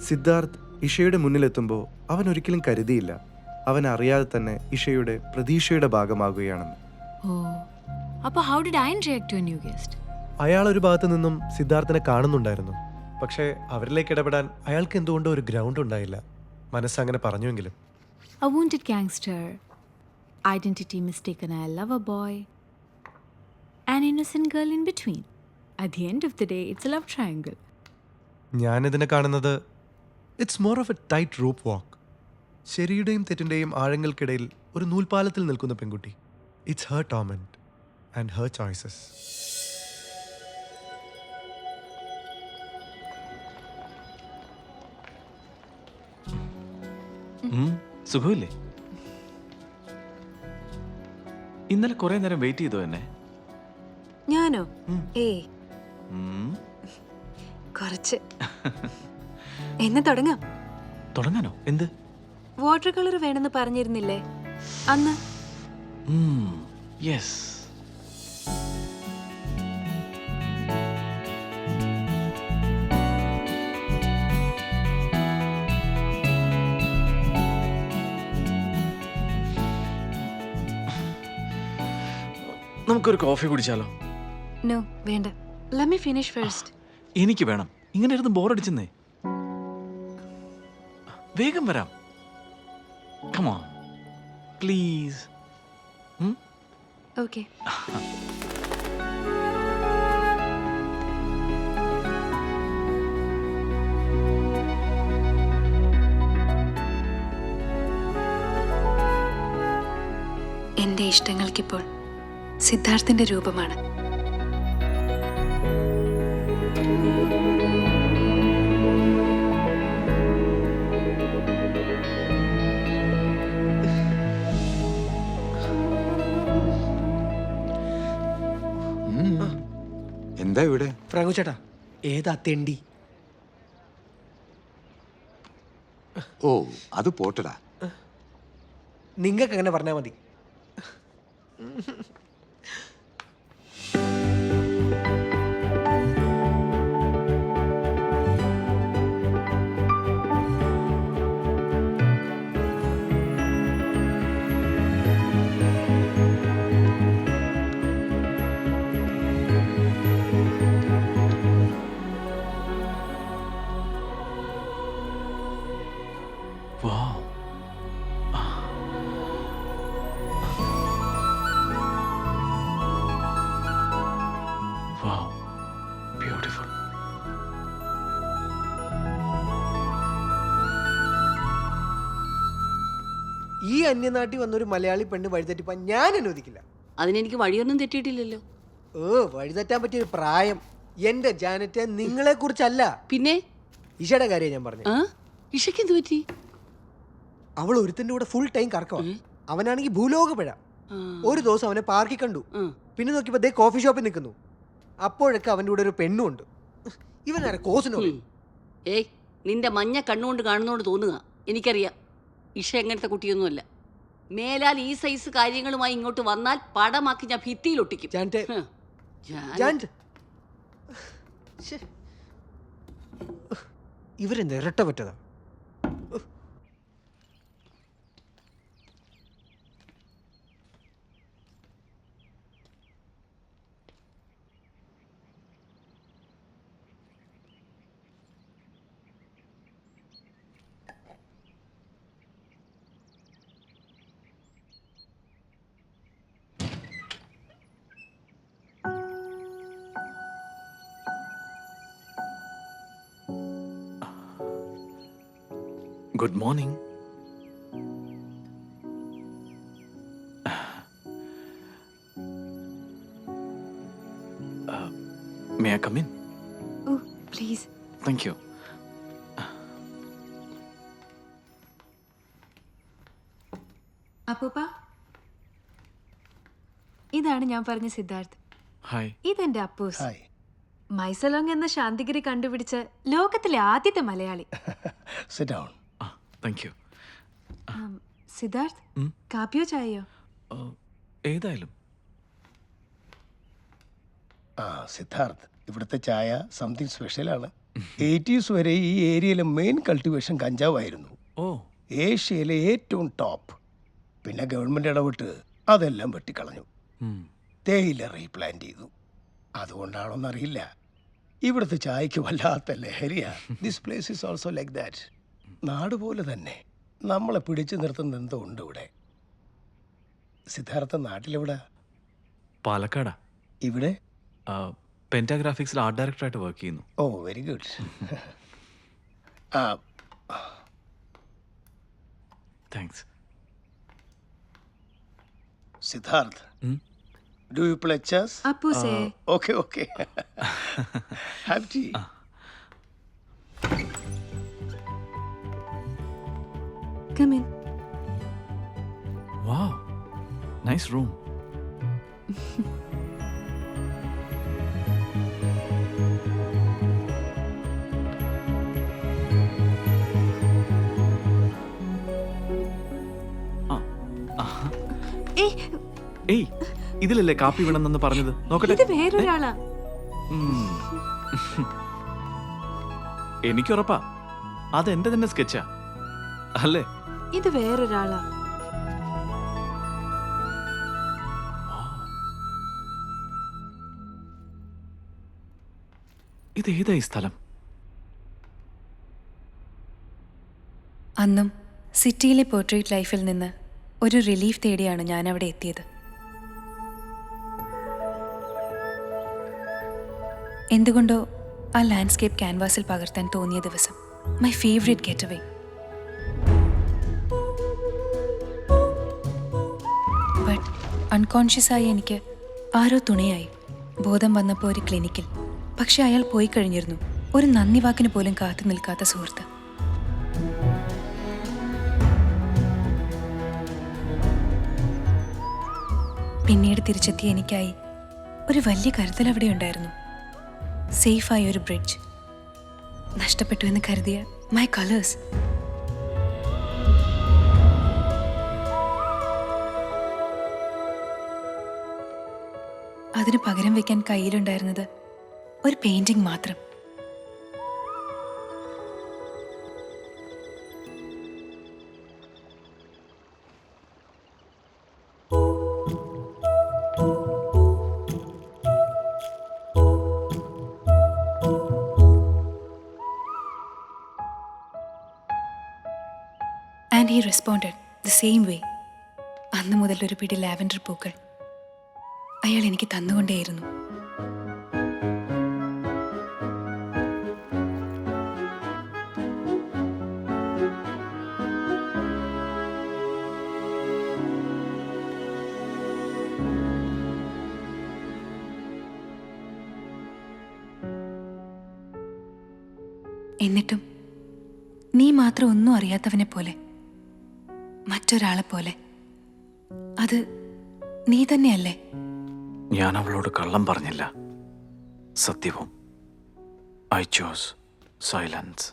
സിദ്ധാർത്ഥ് ഇഷയുടെ മുന്നിലെത്തുമ്പോൾ അവൻ ഒരിക്കലും കരുതിയില്ല അവൻ അറിയാതെ തന്നെ ഇഷയുടെ പ്രതീക്ഷയുടെ ഭാഗമാകുകയാണെന്ന്. Oh. അപ്പോൾ how did Ayan react to a new guest? അയാൾ ഒരു ഭാഗത്തു നിന്നും സിദ്ധാർത്ഥിനെ കാണുന്നുണ്ടായിരുന്നു. പക്ഷേ അവരിലേക്ക് ഇടപെടാൻ അയാൾക്ക് എന്തുകൊണ്ടോ ഒരു ഗ്രൗണ്ട് ഉണ്ടായില്ല. മനസ്സങ്ങനെ പറഞ്ഞുവെങ്കിലും. A wounded gangster, identity mistaken a lover boy, an innocent girl in between. At the end of the day, it's a love triangle. ഞാനിതിനെ കാണുന്നത് it's more of a tight rope walk. ശരിയുടെയും തെറ്റിൻ്റെയും ആഴങ്ങൾക്കിടയിൽ ഒരു നൂൽപാലത്തിൽ നിൽക്കുന്ന പെൺകുട്ടി. It's her torment and her choices. സുഖമില്ലേ? ഇന്നലെ കുറെ നേരം വെയിറ്റ് ചെയ്തോ എന്നെ? ഞാനോ? ഏയ് ഉം. കുറച്ച്. എന്ന് തുടങ്ങാം. തുടങ്ങാനോ? എന്ത്? വാട്ടർ കളർ വേണമെന്ന് പറഞ്ഞിരുന്നില്ലേ അന്ന്? യെസ്. നമുക്കൊരു കോഫി കുടിച്ചാലോ? നോ, വേണ്ട. Let me finish first. എനിക്ക് വേണം. ഇങ്ങനെ ഇരുന്ന് ബോറടിച്ചെന്നേ. വേഗം വരാം. Come on please. ഓക്കെ. എന്റെ ഇഷ്ടങ്ങൾക്കിപ്പോൾ സിദ്ധാർത്ഥിന്റെ രൂപമാണ്. എന്താ ഇവിടെ? ഫ്രാങ്കോ ചേട്ടാ, ഏതാ തെണ്ടി? ഓ, അത് പോട്ടടാ. നിങ്ങൾക്ക് അങ്ങനെ പറഞ്ഞാൽ മതി. Wow. Wow. Beautiful. ഈ അന്യനാട്ടിൽ വന്നൊരു മലയാളി പെണ്ണ് വഴിതെറ്റിപ്പാൻ ഞാൻ അനുവദിക്കില്ല. അതിനെനിക്ക് വഴിയൊന്നും തെറ്റിയിട്ടില്ലല്ലോ. വഴിതെറ്റാൻ പറ്റിയൊരു പ്രായം എന്റെ ജാനറ്റ് നിങ്ങളെ കുറിച്ചല്ല, പിന്നെ ഇഷയുടെ കാര്യം ഞാൻ പറഞ്ഞു. ഇഷയ്ക്ക് എന്ത് പറ്റി? അവൾ ഒരുത്തന്റെ കൂടെ ഫുൾ ടൈം കറക്കവാ. അവനാണെങ്കിൽ ഭൂലോക പിഴ. ഒരു ദിവസം അവനെ പാർക്കിൽ കണ്ടു. പിന്നെ നോക്കിയപ്പോ ദേ കോഫി ഷോപ്പിൽ നിൽക്കുന്നു. അപ്പോഴൊക്കെ അവന്റെ കൂടെ ഒരു പെണ്ണും ഉണ്ട്. ഇവനാരെ കോസിനോ? ഏയ്, നിന്റെ മഞ്ഞ കണ്ണുകൊണ്ട് കാണുന്നോണ്ട് തോന്നുക. എനിക്കറിയാം ഇഷ എങ്ങനത്തെ കുട്ടിയൊന്നുമല്ല. മേലാൽ ഈ സൈസ് കാര്യങ്ങളുമായി ഇങ്ങോട്ട് വന്നാൽ പടമാക്കി ഞാൻ ഭിത്തിയിൽ ഒട്ടിക്കും. ഇവരെന്താ ഇരട്ട പറ്റതാ? Good morning. May I come in? Oh, please. Thank you. അപ്പൂപ്പ, ഇതാണ് ഞാൻ പറഞ്ഞ സിദ്ധാർത്ഥ്. Hi. ഇതെന്റെ അപ്പൂസ്. മൈസലോങ് എന്ന ശാന്തിഗിരി കണ്ടുപിടിച്ച ലോകത്തിലെ ആദ്യത്തെ Malayali. Sit down. Thank you. Siddharth, കാപ്പിയോ ചായയോ? ഏതായാലും. സിദ്ധാർത്ഥ്, ഇവിടുത്തെ ചായ സംതിങ് സ്പെഷ്യലാണ്. 80s വരെ ഈ ഏരിയയിലെ മെയിൻ കൾട്ടിവേഷൻ കഞ്ചാവായിരുന്നു. ഓ ഏഷ്യയിലെ ഏറ്റവും ടോപ്പ്. പിന്നെ ഗവൺമെൻറ് ഇടപെട്ട് അതെല്ലാം വെട്ടിക്കളഞ്ഞു. തേയില റീപ്ലാന്റ് ചെയ്തു. അതുകൊണ്ടാണോന്നറിയില്ല, ഇവിടുത്തെ ചായക്ക് വല്ലാത്ത ലഹരിയാ. This place is also like that. നാട് പോലെ തന്നെ നമ്മളെ പിടിച്ചു നിർത്തുന്ന എന്തോ ഉണ്ട് ഇവിടെ. സിദ്ധാർത്ഥ നാട്ടിലെവിടെ? പാലക്കാടാ. ഇവിടെ? പെൻറ്റാഗ്രാഫിക്സിൽ ആർട്ട് ഡയറക്ടറായിട്ട് വർക്ക് ചെയ്യുന്നു. Oh very good. Thanks. Siddharth, do you play chess? അപ്പൂസേ okay okay. Have tea. Come in. Wow, nice room. ഏയ്, ഇതിലല്ലേ കാപ്പി വേണമെന്ന് പറഞ്ഞത്? നോക്കട്ടെ. ഇത് വേറൊരാളാ. എനിക്കുറപ്പാ അതെന്റെ തന്നെ സ്കെച്ചാ അല്ലേ? ഇത് വേറൊരാളാ. ഇത് ഏതാ ഈ സ്ഥലം? അന്നും സിറ്റിയിലെ പോർട്രേറ്റ് ലൈഫിൽ നിന്ന് ഒരു റിലീഫ് തേടിയാണ് ഞാൻ അവിടെ എത്തിയത്. എന്തുകൊണ്ടോ ആ ലാൻഡ്സ്കേപ്പ് ക്യാൻവാസിൽ പകർത്താൻ തോന്നിയ ദിവസം, my favourite get away. But അൺകോൺഷ്യസായി എനിക്ക് ആരോ തുണയായി. ബോധം വന്നപ്പോൾ ഒരു ക്ലിനിക്കിൽ. പക്ഷെ അയാൾ പോയി കഴിഞ്ഞിരുന്നു. ഒരു നന്ദി വാക്കിന് പോലും കാത്തു നിൽക്കാത്ത സുഹൃത്ത്. പിന്നീട് തിരിച്ചെത്തിയ എനിക്കായി ഒരു വലിയ കരുതൽ അവിടെ ഉണ്ടായിരുന്നു. സേഫായ ഒരു ബ്രിഡ്ജ്. നഷ്ടപ്പെട്ടു എന്ന് കരുതിയ മൈ കളേഴ്സ്. അതിന് പകരം വെക്കാൻ കയ്യിലുണ്ടായിരുന്നത് ഒരു പെയിന്റിംഗ് മാത്രം. And he responded the same way. അന്ന് മുതൽ ഒരു പിടി ലാവൻഡർ പൂക്കൾ അയാൾ എനിക്ക് തന്നുകൊണ്ടേയിരുന്നു. എന്നിട്ടും നീ മാത്രം ഒന്നും അറിയാത്തവനെ പോലെ, മറ്റൊരാളെ പോലെ. അത് നീ തന്നെയല്ലേ? ഞാൻ അവളോട് കള്ളം പറഞ്ഞില്ല, സത്യവും. I chose silence.